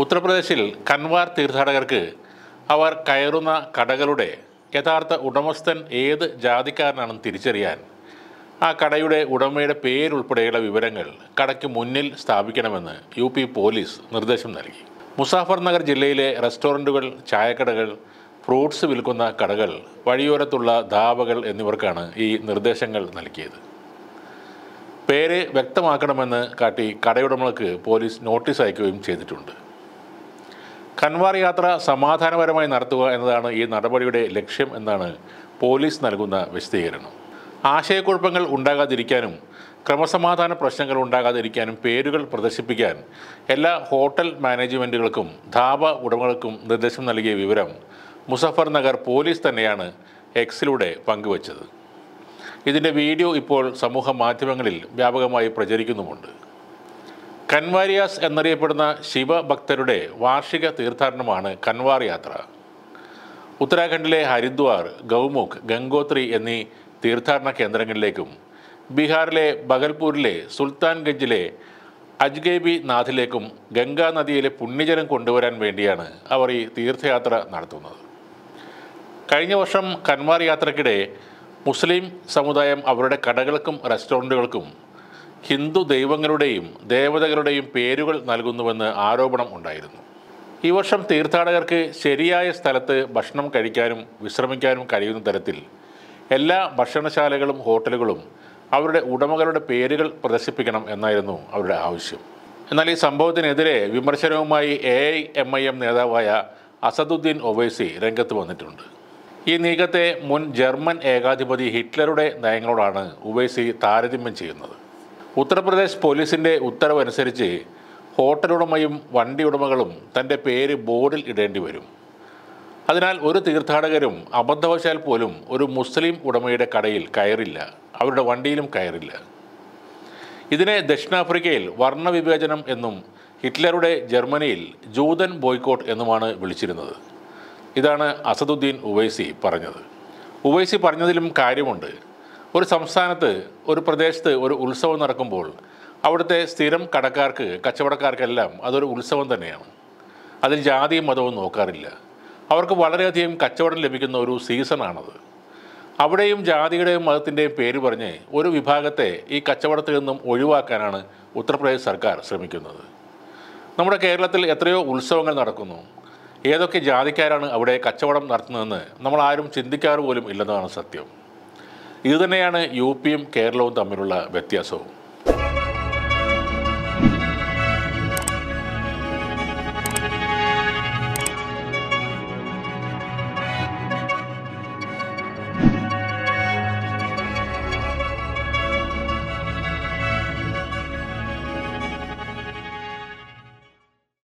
ഉത്തർപ്രദേശിൽ കൻവാർ തീർത്ഥാടകർക്ക് അവർ കയറുന്ന കടകളുടെ യഥാർത്ഥ ഉടമസ്ഥൻ ഏത് ജാതിക്കാരനാണെന്ന് തിരിച്ചറിയാൻ ആ കടയുടെ ഉടമയുടെ പേരുൾപ്പെടെയുള്ള വിവരങ്ങൾ കടയ്ക്ക് മുന്നിൽ സ്ഥാപിക്കണമെന്ന് UP പോലീസ് നിർദ്ദേശം നൽകി. മുസാഫർ നഗർ ജില്ലയിലെ റെസ്റ്റോറൻറ്റുകൾ, ചായക്കടകൾ, ഫ്രൂട്ട്സ് വിൽക്കുന്ന കടകൾ, വഴിയോരത്തുള്ള ധാബകൾ എന്നിവർക്കാണ് ഈ നിർദ്ദേശങ്ങൾ നൽകിയത്. പേര് വ്യക്തമാക്കണമെന്ന് കാട്ടി കടയുടമകൾക്ക് പോലീസ് നോട്ടീസ് അയക്കുകയും ചെയ്തിട്ടുണ്ട്. കൻവാർ യാത്ര സമാധാനപരമായി നടത്തുക എന്നതാണ് ഈ നടപടിയുടെ ലക്ഷ്യം എന്നാണ് പോലീസ് നൽകുന്ന വിശദീകരണം. ആശയക്കുഴപ്പങ്ങൾ ഉണ്ടാകാതിരിക്കാനും ക്രമസമാധാന പ്രശ്നങ്ങൾ ഉണ്ടാകാതിരിക്കാനും പേരുകൾ പ്രദർശിപ്പിക്കാൻ എല്ലാ ഹോട്ടൽ മാനേജ്മെൻറ്റുകൾക്കും ധാബ ഉടമകൾക്കും നിർദ്ദേശം നൽകിയ വിവരം മുസഫർ നഗർ പോലീസ് തന്നെയാണ് എക്സിലൂടെ പങ്കുവച്ചത്. ഇതിൻ്റെ വീഡിയോ ഇപ്പോൾ സമൂഹ മാധ്യമങ്ങളിൽ വ്യാപകമായി പ്രചരിക്കുന്നുമുണ്ട്. കൻവാരിയാസ് എന്നറിയപ്പെടുന്ന ശിവഭക്തരുടെ വാർഷിക തീർത്ഥാടനമാണ് കൻവാർ യാത്ര. ഉത്തരാഖണ്ഡിലെ ഹരിദ്വാർ, ഗൗമുഖ്, ഗംഗോത്രി എന്നീ തീർത്ഥാടന കേന്ദ്രങ്ങളിലേക്കും ബീഹാറിലെ ബഗൽപൂരിലെ സുൽത്താൻഗഞ്ചിലെ അജ്ഗേബി നാഥിലേക്കും ഗംഗാ നദിയിലെ പുണ്യജലം കൊണ്ടുവരാൻ വേണ്ടിയാണ് അവർ ഈ തീർത്ഥയാത്ര നടത്തുന്നത്. കഴിഞ്ഞ വർഷം കൻവാർ യാത്രയ്ക്കിടെ മുസ്ലിം സമുദായം അവരുടെ കടകൾക്കും റെസ്റ്റോറൻറ്റുകൾക്കും ഹിന്ദു ദൈവങ്ങളുടെയും ദേവതകളുടെയും പേരുകൾ നൽകുന്നുവെന്ന് ആരോപണം ഉണ്ടായിരുന്നു. ഈ വർഷം തീർത്ഥാടകർക്ക് ശരിയായ സ്ഥലത്ത് ഭക്ഷണം കഴിക്കാനും വിശ്രമിക്കാനും കഴിയുന്ന തരത്തിൽ എല്ലാ ഭക്ഷണശാലകളും ഹോട്ടലുകളും അവരുടെ ഉടമകളുടെ പേരുകൾ പ്രദർശിപ്പിക്കണം എന്നായിരുന്നു അവരുടെ ആവശ്യം. എന്നാൽ ഈ സംഭവത്തിനെതിരെ വിമർശനവുമായി AIMIM നേതാവായ അസദുദ്ദീൻ ഒവൈസി രംഗത്ത് വന്നിട്ടുണ്ട്. ഈ നീക്കത്തെ മുൻ ജർമ്മൻ ഏകാധിപതി ഹിറ്റ്ലറുടെ നയങ്ങളോടാണ് ഒവൈസി താരതമ്യം ചെയ്യുന്നത്. ഉത്തർപ്രദേശ് പോലീസിൻ്റെ ഉത്തരവനുസരിച്ച് ഹോട്ടലുടമയും വണ്ടി ഉടമകളും തൻ്റെ പേര് ബോർഡിൽ ഇടേണ്ടി വരും. അതിനാൽ ഒരു തീർത്ഥാടകരും അബദ്ധവശാൽ പോലും ഒരു മുസ്ലിം ഉടമയുടെ കടയിൽ കയറില്ല, അവരുടെ വണ്ടിയിലും കയറില്ല. ഇതിനെ ദക്ഷിണാഫ്രിക്കയിൽ വർണ്ണവിവേചനം എന്നും ഹിറ്റ്ലറുടെ ജർമ്മനിയിൽ ജൂതൻ ബോയ്ക്കോട്ട് എന്നുമാണ് വിളിച്ചിരുന്നത്. ഇതാണ് അസദുദ്ദീൻ ഉവൈസി പറഞ്ഞത്. ഉവൈസി പറഞ്ഞതിലും കാര്യമുണ്ട്. ഒരു സംസ്ഥാനത്ത്, ഒരു പ്രദേശത്ത് ഒരു ഉത്സവം നടക്കുമ്പോൾ അവിടുത്തെ സ്ഥിരം കടക്കാർക്ക്, കച്ചവടക്കാർക്കെല്ലാം അതൊരു ഉത്സവം തന്നെയാണ്. അതിൽ ജാതിയും മതവും നോക്കാറില്ല. അവർക്ക് വളരെയധികം കച്ചവടം ലഭിക്കുന്ന ഒരു സീസണാണത്. അവിടെയും ജാതിയുടെയും മതത്തിൻ്റെയും പേര് പറഞ്ഞ് ഒരു വിഭാഗത്തെ ഈ കച്ചവടത്തിൽ നിന്നും ഒഴിവാക്കാനാണ് ഉത്തർപ്രദേശ് സർക്കാർ ശ്രമിക്കുന്നത്. നമ്മുടെ കേരളത്തിൽ എത്രയോ ഉത്സവങ്ങൾ നടക്കുന്നു. ഏതൊക്കെ ജാതിക്കാരാണ് അവിടെ കച്ചവടം നടത്തുന്നതെന്ന് നമ്മൾ ആരും ചിന്തിക്കാറ് പോലും ഇല്ലെന്നതാണ് സത്യം. ഇതുതന്നെയാണ് UPയും കേരളവും തമ്മിലുള്ള വ്യത്യാസവും.